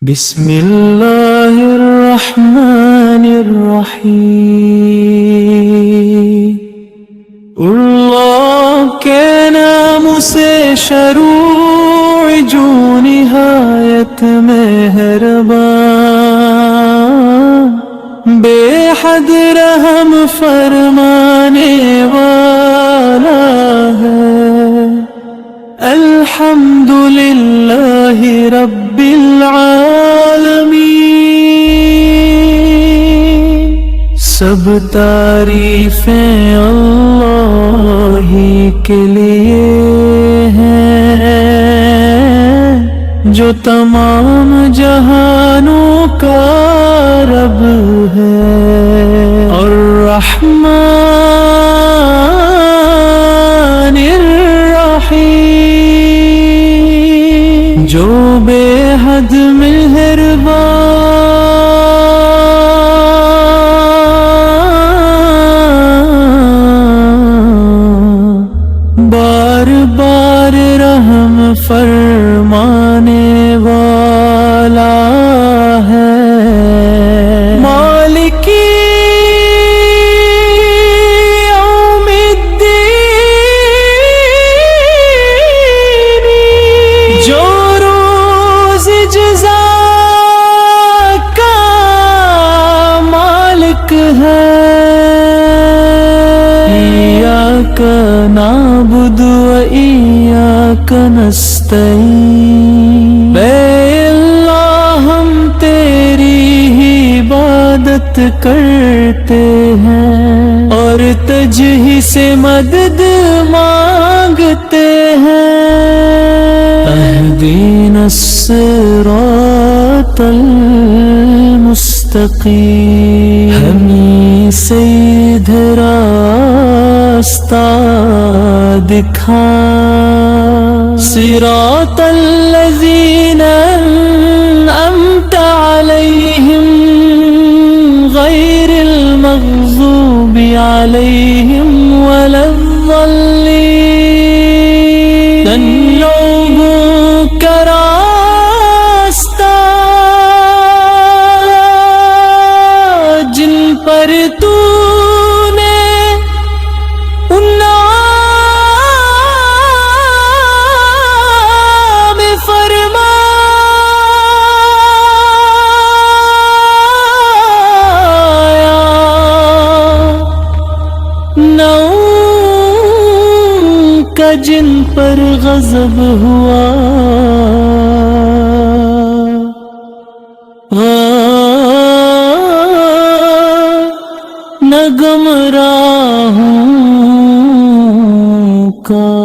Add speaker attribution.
Speaker 1: بسم اللہ الرحمن الرحیم، اللہ کے نام سے شروع جو نہایت مہربان، بے حد رحم فرمانے والا ہے۔ الحمدللہ رب العالمین، سب تعریفیں اللہ ہی کے لیے ہیں، جو تمام جہانوں کا رب ہے۔ الرحمن الرحیم، جو بے حد مہربان، بار بار رحم فرمانے والا ہے۔ مالکی یوم الدین، جو روز جزا کا مالک ہے۔ ایاک نعبد و ایاک نستعین، اے اللہ ہم تیری ہی عبادت کرتے ہیں اور تجھ ہی سے مدد مانگتے ہیں۔ اہدنا الصراط المستقیم، ہمیں سیدھ راستہ دکھا۔ صراط الذین انعمت علیہم غیر المغضوب علیہم ولا الضالین، ان لوگوں کا راستہ جن پر تو نے انعام فرمایا، نہ ان کا جن پر غضب ہوا، نہ گمراہوں کا